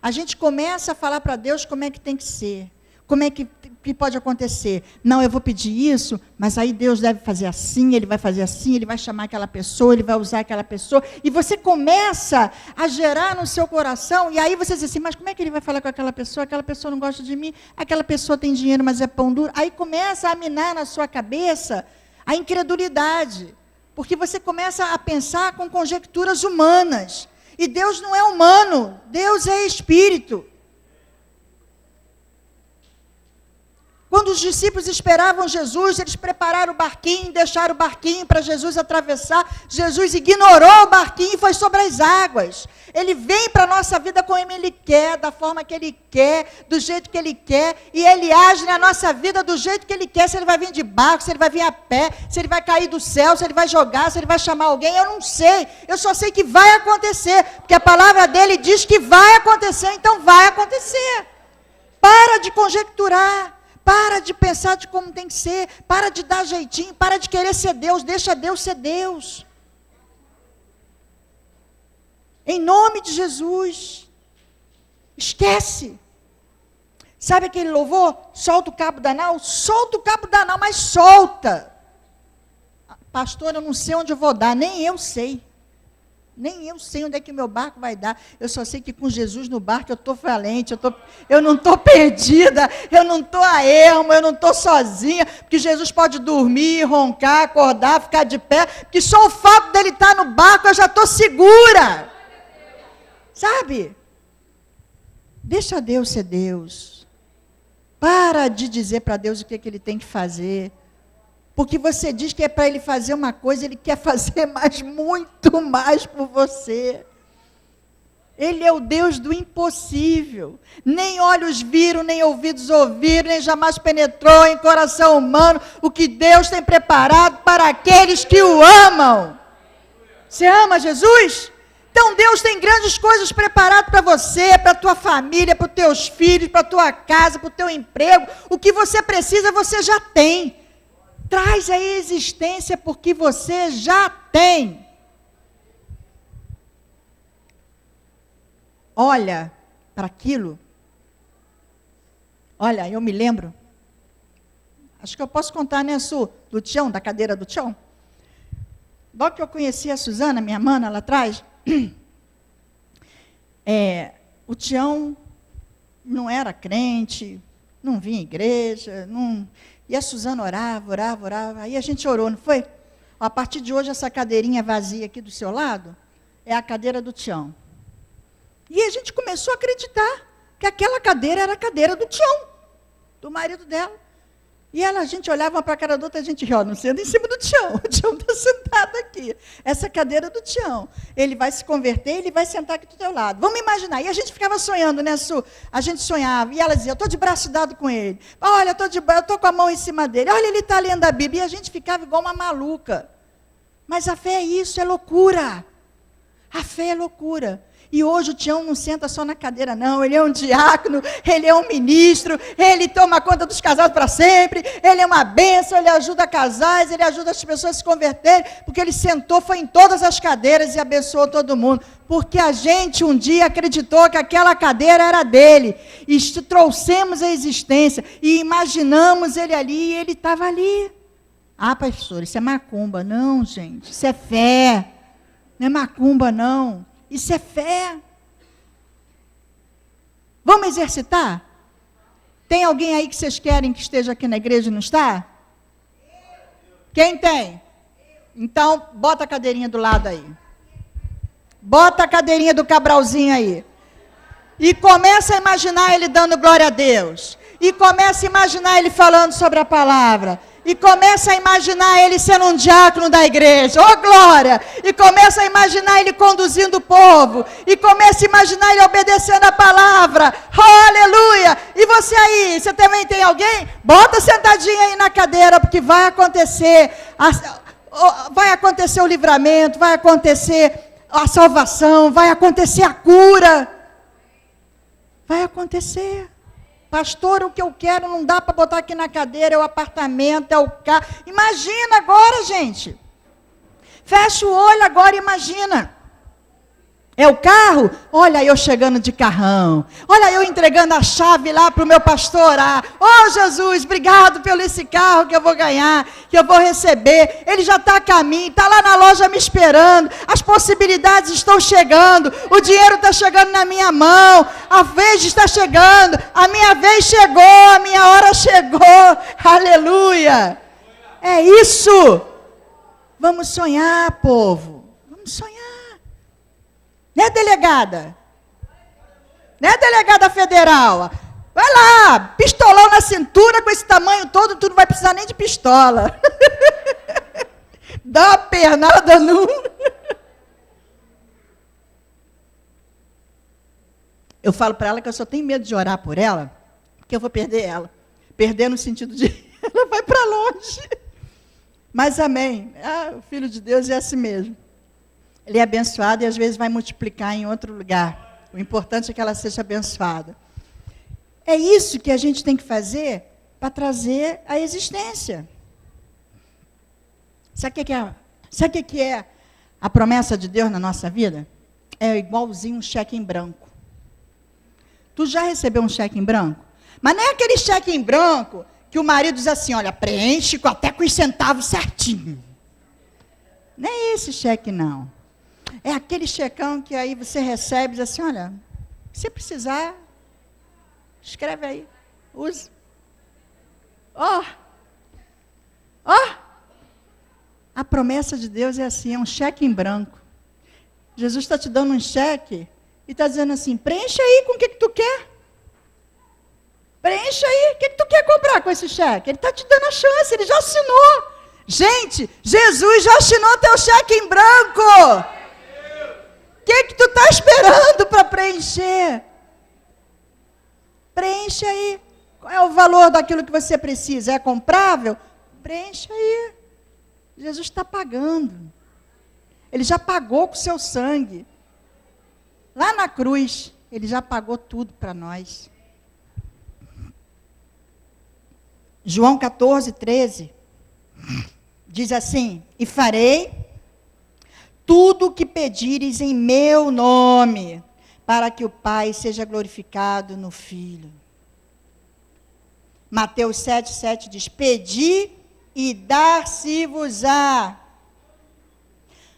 A: A gente começa a falar para Deus como é que tem que ser. Como é que pode acontecer? Não, eu vou pedir isso, mas aí Deus deve fazer assim, Ele vai fazer assim, Ele vai chamar aquela pessoa, Ele vai usar aquela pessoa. E você começa a gerar no seu coração, e aí você diz assim, mas como é que Ele vai falar com aquela pessoa? Aquela pessoa não gosta de mim, aquela pessoa tem dinheiro, mas é pão duro. Aí começa a minar na sua cabeça a incredulidade. Porque você começa a pensar com conjecturas humanas. E Deus não é humano, Deus é espírito. Quando os discípulos esperavam Jesus, eles prepararam o barquinho, deixaram o barquinho para Jesus atravessar. Jesus ignorou o barquinho e foi sobre as águas. Ele vem para a nossa vida como Ele quer, da forma que Ele quer, do jeito que Ele quer. E Ele age na nossa vida do jeito que Ele quer. Se Ele vai vir de barco, se Ele vai vir a pé, se Ele vai cair do céu, se Ele vai jogar, se Ele vai chamar alguém. Eu não sei. Eu só sei que vai acontecer. Porque a palavra dEle diz que vai acontecer, então vai acontecer. Para de conjecturar. Para de pensar de como tem que ser, para de dar jeitinho, para de querer ser Deus, deixa Deus ser Deus. Em nome de Jesus. Esquece. Sabe aquele louvor? Solta o cabo da nau? Solta o cabo da nau, mas solta. Pastor, eu não sei onde eu vou dar, nem eu sei. Nem eu sei onde é que o meu barco vai dar. Eu só sei que com Jesus no barco eu estou valente, eu não estou perdida, eu não estou a ermo, eu não estou sozinha, porque Jesus pode dormir, roncar, acordar, ficar de pé, porque só o fato dele estar no barco eu já estou segura. Sabe? Deixa Deus ser Deus. Para de dizer para Deus o que Ele tem que fazer. Porque você diz que é para Ele fazer uma coisa, Ele quer fazer mais, muito mais por você. Ele é o Deus do impossível. Nem olhos viram, nem ouvidos ouviram, nem jamais penetrou em coração humano o que Deus tem preparado para aqueles que o amam. Você ama Jesus? Então Deus tem grandes coisas preparadas para você, para a tua família, para os teus filhos, para a tua casa, para o teu emprego. O que você precisa, você já tem. Traz a existência porque você já tem. Olha para aquilo. Olha, eu me lembro. Acho que eu posso contar, né, Su? Do Tião, da cadeira do Tião. Logo que eu conheci a Suzana, minha mana, lá atrás, o Tião não era crente, não vinha à igreja, não... E a Suzana orava. Aí a gente orou, não foi? A partir de hoje, essa cadeirinha vazia aqui do seu lado é a cadeira do Tião. E a gente começou a acreditar que aquela cadeira era a cadeira do Tião, do marido dela. E a gente olhava uma para a cara da outra, a gente ria, não senta em cima do Tião, o Tião está sentado aqui. Essa cadeira do Tião. Ele vai se converter, ele vai sentar aqui do teu lado. Vamos imaginar. E a gente ficava sonhando, né, Su? A gente sonhava. E ela dizia, eu estou de braço dado com ele. Olha, eu estou com a mão em cima dele. Olha, ele está lendo a Bíblia. E a gente ficava igual uma maluca. Mas a fé é isso, é loucura. A fé é loucura. E hoje o Tião não senta só na cadeira, não. Ele é um diácono, ele é um ministro, ele toma conta dos casados para sempre, ele é uma bênção, ele ajuda casais, ele ajuda as pessoas a se converterem, porque ele sentou, foi em todas as cadeiras e abençoou todo mundo. Porque a gente um dia acreditou que aquela cadeira era dele, e trouxemos a existência, e imaginamos ele ali, e ele estava ali. Ah, pastor, isso é macumba. Não, gente, isso é fé. Não é macumba, não. Isso é fé. Vamos exercitar? Tem alguém aí que vocês querem que esteja aqui na igreja e não está? Quem tem? Então, bota a cadeirinha do lado aí. Bota a cadeirinha do Cabralzinho aí. E começa a imaginar ele dando glória a Deus. E começa a imaginar ele falando sobre a palavra. E começa a imaginar ele sendo um diácono da igreja. Oh, glória! E começa a imaginar ele conduzindo o povo. E começa a imaginar ele obedecendo a palavra. Oh, aleluia! E você aí, você também tem alguém? Bota sentadinho aí na cadeira, porque vai acontecer. Vai acontecer o livramento, vai acontecer a salvação, vai acontecer a cura. Vai acontecer. Pastor, o que eu quero não dá para botar aqui na cadeira, é o apartamento, é o carro. Imagina agora, gente. Fecha o olho agora e imagina. É o carro? Olha eu chegando de carrão. Olha eu entregando a chave lá para o meu pastor. Oh, Jesus, obrigado pelo esse carro que eu vou ganhar, que eu vou receber. Ele já está a caminho, está lá na loja me esperando. As possibilidades estão chegando. O dinheiro está chegando na minha mão. A vez está chegando. A minha vez chegou. A minha hora chegou. Aleluia. É isso. Vamos sonhar, povo. Vamos sonhar. Né, delegada? Né, delegada federal? Vai lá, pistolão na cintura com esse tamanho todo, tu não vai precisar nem de pistola. Dá uma pernada no... Eu falo para ela que eu só tenho medo de orar por ela, porque eu vou perder ela. Perder no sentido de ela vai para longe. Mas amém. O Filho de Deus é assim mesmo. Ele é abençoado e às vezes vai multiplicar em outro lugar. O importante é que ela seja abençoada. É isso que a gente tem que fazer para trazer a existência. Sabe o que é a promessa de Deus na nossa vida? É igualzinho um cheque em branco. Tu já recebeu um cheque em branco? Mas não é aquele cheque em branco que o marido diz assim, olha, preenche até com os centavos certinho. Não é esse cheque, não. É aquele checão que aí você recebe e diz assim, olha, se precisar, escreve aí, use. A promessa de Deus é assim, é um cheque em branco. Jesus está te dando um cheque e está dizendo assim, preenche aí com o que tu quer. Preenche aí, o que tu quer comprar com esse cheque? Ele está te dando a chance, ele já assinou. Gente, Jesus já assinou teu cheque em branco. O que tu está esperando para preencher? Preenche aí. Qual é o valor daquilo que você precisa? É comprável? Preenche aí. Jesus está pagando. Ele já pagou com o seu sangue. Lá na cruz, ele já pagou tudo para nós. João 14, 13. Diz assim, e farei tudo o que pedires em meu nome, para que o Pai seja glorificado no Filho. Mateus 7,7 diz, pedi e dar-se-vos-á.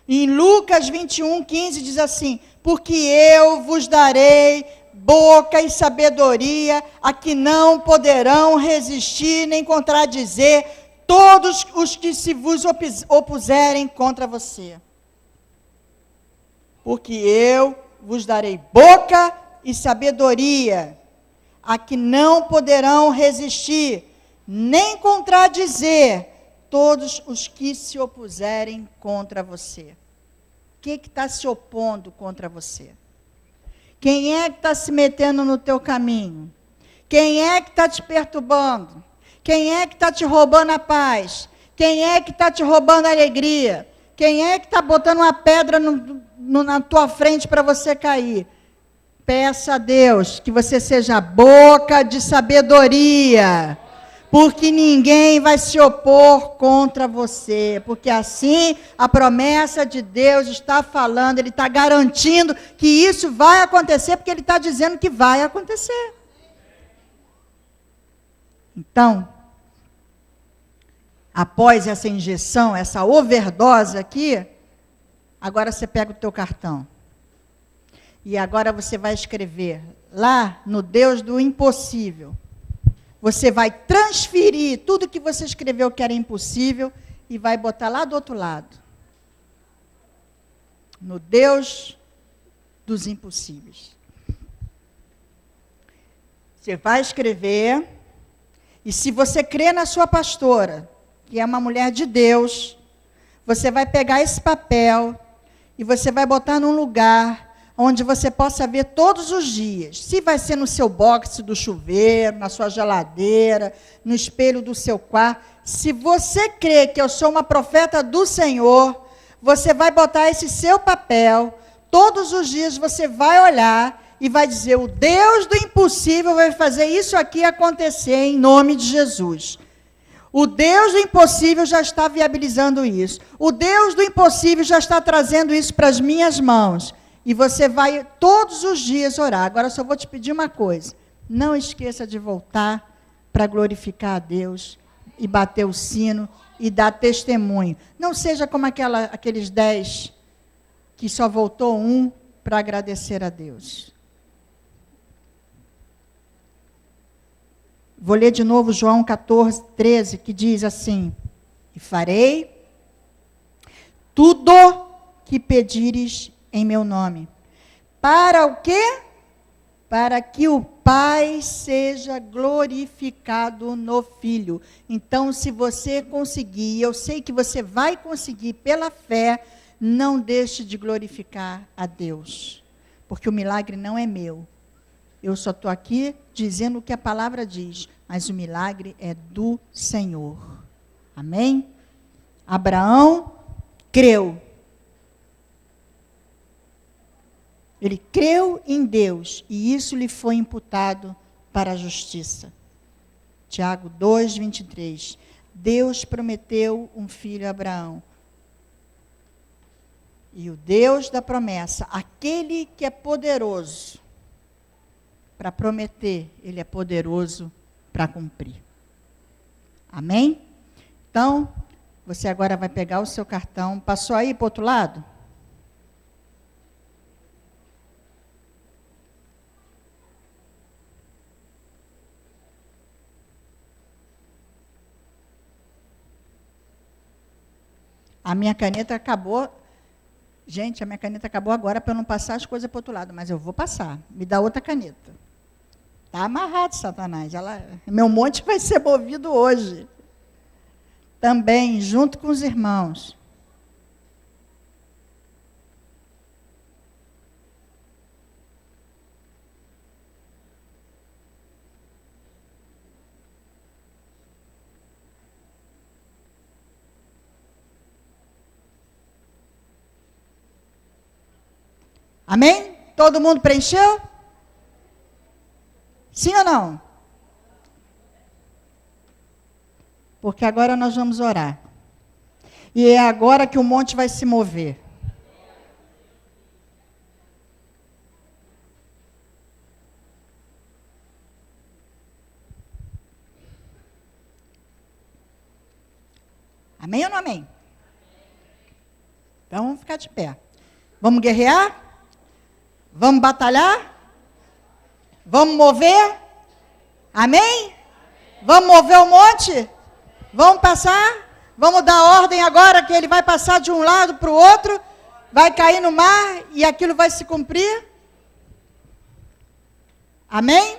A: Em Lucas 21,15 diz assim, porque eu vos darei boca e sabedoria, a que não poderão resistir nem contradizer todos os que se vos opuserem contra você. Porque eu vos darei boca e sabedoria, a que não poderão resistir, nem contradizer todos os que se opuserem contra você. O que está se opondo contra você? Quem é que está se metendo no teu caminho? Quem é que está te perturbando? Quem é que está te roubando a paz? Quem é que está te roubando a alegria? Quem é que está botando uma pedra na tua frente para você cair? Peça a Deus que você seja boca de sabedoria, porque ninguém vai se opor contra você, porque assim a promessa de Deus está falando, Ele está garantindo que isso vai acontecer, porque Ele está dizendo que vai acontecer. Então, após essa injeção, essa overdose aqui, agora você pega o teu cartão. E agora você vai escrever lá no Deus do impossível. Você vai transferir tudo que você escreveu que era impossível e vai botar lá do outro lado. No Deus dos impossíveis. Você vai escrever, e se você crê na sua pastora, que é uma mulher de Deus, você vai pegar esse papel e você vai botar num lugar onde você possa ver todos os dias. Se vai ser no seu box do chuveiro, na sua geladeira, no espelho do seu quarto. Se você crê que eu sou uma profeta do Senhor, você vai botar esse seu papel, todos os dias você vai olhar e vai dizer, o Deus do impossível vai fazer isso aqui acontecer em nome de Jesus. O Deus do impossível já está viabilizando isso. O Deus do impossível já está trazendo isso para as minhas mãos. E você vai todos os dias orar. Agora, eu só vou te pedir uma coisa. Não esqueça de voltar para glorificar a Deus e bater o sino e dar testemunho. Não seja como aqueles 10 que só voltou um para agradecer a Deus. Vou ler de novo João 14, 13, que diz assim, e farei tudo que pedires em meu nome. Para o quê? Para que o Pai seja glorificado no Filho. Então, se você conseguir, eu sei que você vai conseguir pela fé, não deixe de glorificar a Deus. Porque o milagre não é meu. Eu só estou aqui dizendo o que a palavra diz, mas o milagre é do Senhor. Amém? Abraão creu. Ele creu em Deus e isso lhe foi imputado para a justiça. Tiago 2, 23. Deus prometeu um filho a Abraão. E o Deus da promessa, aquele que é poderoso para prometer, ele é poderoso para cumprir. Amém? Então, você agora vai pegar o seu cartão. Passou aí para o outro lado? A minha caneta acabou. Gente, a minha caneta acabou agora para eu não passar as coisas para o outro lado, mas eu vou passar. Me dá outra caneta. Está amarrado, Satanás. Meu monte vai ser movido hoje. Também, junto com os irmãos. Amém? Todo mundo preencheu? Sim ou não? Porque agora nós vamos orar. E é agora que o monte vai se mover. Amém ou não amém? Então vamos ficar de pé. Vamos guerrear? Vamos batalhar? Vamos mover? Amém? Vamos mover o monte? Vamos passar? Vamos dar ordem agora que ele vai passar de um lado para o outro, vai cair no mar e aquilo vai se cumprir? Amém?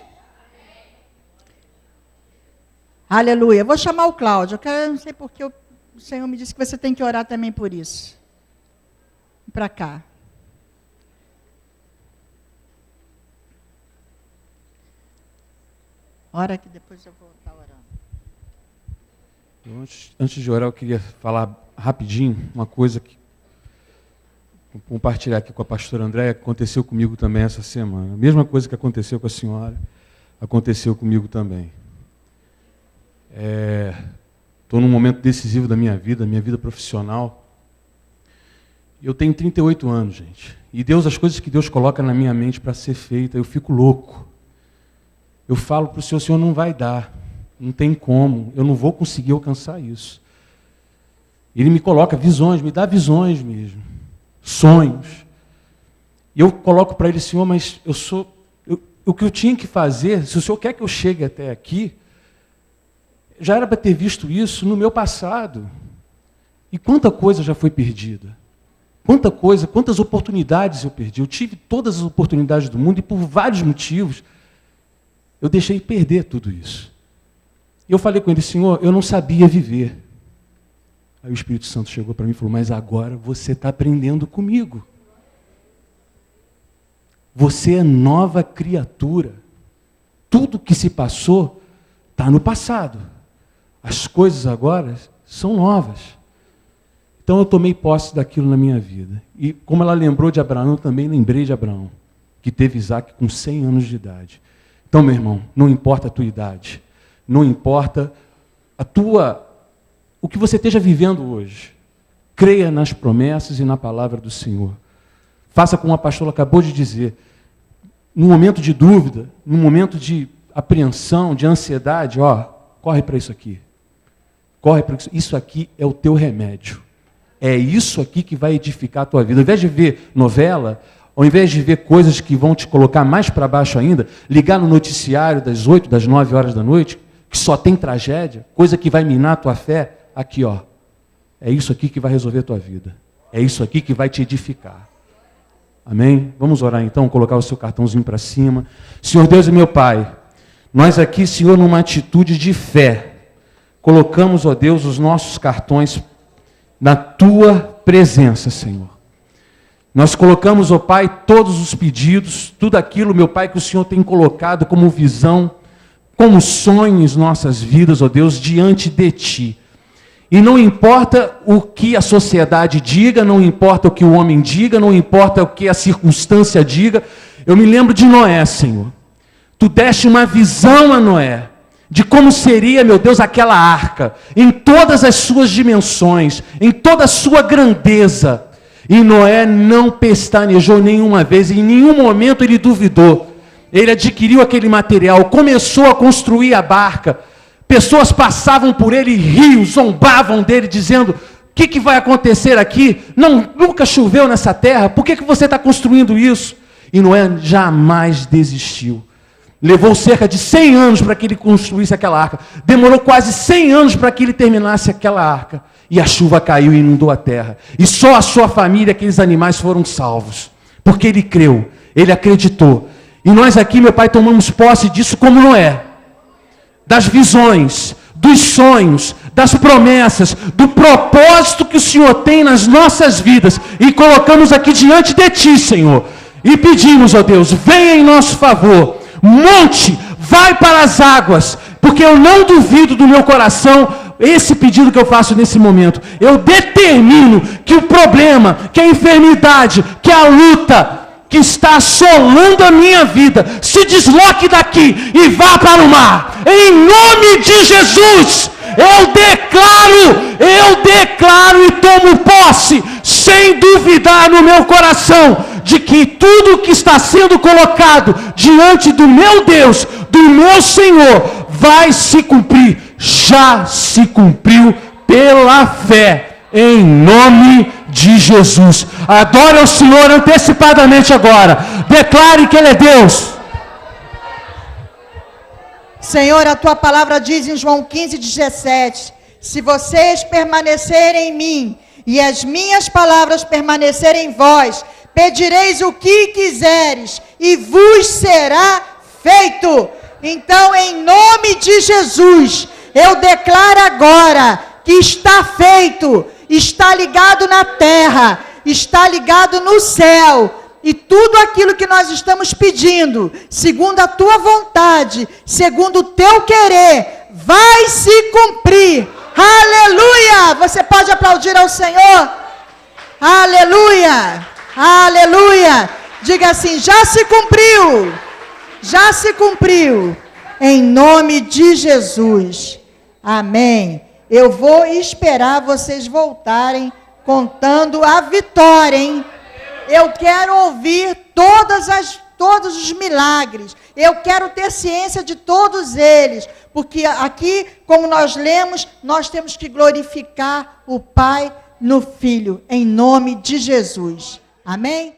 A: Aleluia. Vou chamar o Cláudio. Eu não sei porque o Senhor me disse que você tem que orar também por isso. Para cá. Ora que depois eu vou estar orando.
E: Antes de orar, eu queria falar rapidinho uma coisa que compartilhar aqui com a pastora Andréia, que aconteceu comigo também essa semana. A mesma coisa que aconteceu com a senhora, aconteceu comigo também. Estou num momento decisivo da minha vida profissional. Eu tenho 38 anos, gente. E as coisas que Deus coloca na minha mente para ser feita, eu fico louco. Eu falo para o Senhor não vai dar, não tem como, eu não vou conseguir alcançar isso. Ele me coloca visões, me dá visões mesmo, sonhos. E eu coloco para ele, Senhor, mas o que eu tinha que fazer, se o Senhor quer que eu chegue até aqui, já era para ter visto isso no meu passado. E quanta coisa já foi perdida. Quantas oportunidades eu perdi. Eu tive todas as oportunidades do mundo e por vários motivos eu deixei perder tudo isso. E eu falei com ele, Senhor, eu não sabia viver. Aí o Espírito Santo chegou para mim e falou, mas agora você está aprendendo comigo. Você é nova criatura. Tudo que se passou está no passado. As coisas agora são novas. Então eu tomei posse daquilo na minha vida. E como ela lembrou de Abraão, eu também lembrei de Abraão, que teve Isaac com 100 anos de idade. Então, meu irmão, não importa a tua idade, não importa o que você esteja vivendo hoje. Creia nas promessas e na palavra do Senhor. Faça como a pastora acabou de dizer. Num momento de dúvida, num momento de apreensão, de ansiedade, corre para isso aqui. Corre para isso. Isso aqui é o teu remédio. É isso aqui que vai edificar a tua vida. Ao invés de ver novela, ao invés de ver coisas que vão te colocar mais para baixo ainda, ligar no noticiário das 8, das 9 horas da noite, que só tem tragédia, coisa que vai minar a tua fé, aqui, é isso aqui que vai resolver a tua vida. É isso aqui que vai te edificar. Amém? Vamos orar então, colocar o seu cartãozinho para cima. Senhor Deus e meu Pai, nós aqui, Senhor, numa atitude de fé, colocamos, ó Deus, os nossos cartões na tua presença, Senhor. Nós colocamos, ó Pai, todos os pedidos, tudo aquilo, meu Pai, que o Senhor tem colocado como visão, como sonho em nossas vidas, ó Deus, diante de Ti. E não importa o que a sociedade diga, não importa o que o homem diga, não importa o que a circunstância diga. Eu me lembro de Noé, Senhor. Tu deste uma visão a Noé, de como seria, meu Deus, aquela arca, em todas as suas dimensões, em toda a sua grandeza. E Noé não pestanejou nenhuma vez, em nenhum momento ele duvidou. Ele adquiriu aquele material, começou a construir a barca. Pessoas passavam por ele e riam, zombavam dele, dizendo, o que vai acontecer aqui? Nunca choveu nessa terra, por que você está construindo isso? E Noé jamais desistiu. Levou cerca de 100 anos para que ele construísse aquela arca. Demorou quase 100 anos para que ele terminasse aquela arca. E a chuva caiu e inundou a terra. E só a sua família, aqueles animais foram salvos. Porque ele creu, ele acreditou. E nós aqui, meu Pai, tomamos posse disso como Noé. Das visões, dos sonhos, das promessas, do propósito que o Senhor tem nas nossas vidas. E colocamos aqui diante de Ti, Senhor. E pedimos, ó Deus, venha em nosso favor. Monte, vai para as águas, porque eu não duvido do meu coração esse pedido que eu faço nesse momento. Eu determino que o problema, que a enfermidade, que a luta que está assolando a minha vida, se desloque daqui e vá para o mar. Em nome de Jesus, eu declaro e tomo posse, sem duvidar no meu coração, de que tudo que está sendo colocado diante do meu Deus, do meu Senhor, vai se cumprir. Já se cumpriu pela fé, em nome de Jesus. Adore ao Senhor antecipadamente agora. Declare que Ele é Deus.
A: Senhor, a Tua palavra diz em João 15:17, se vocês permanecerem em mim e as minhas palavras permanecerem em vós, pedireis o que quiseres e vos será feito. Então, em nome de Jesus, eu declaro agora que está feito, está ligado na terra, está ligado no céu. E tudo aquilo que nós estamos pedindo, segundo a Tua vontade, segundo o Teu querer, vai se cumprir. Aleluia! Você pode aplaudir ao Senhor? Aleluia! Aleluia! Diga assim, já se cumpriu. Já se cumpriu. Em nome de Jesus. Amém. Eu vou esperar vocês voltarem contando a vitória, hein? Eu quero ouvir todos os milagres. Eu quero ter ciência de todos eles. Porque aqui, como nós lemos, nós temos que glorificar o Pai no Filho, em nome de Jesus. Amém?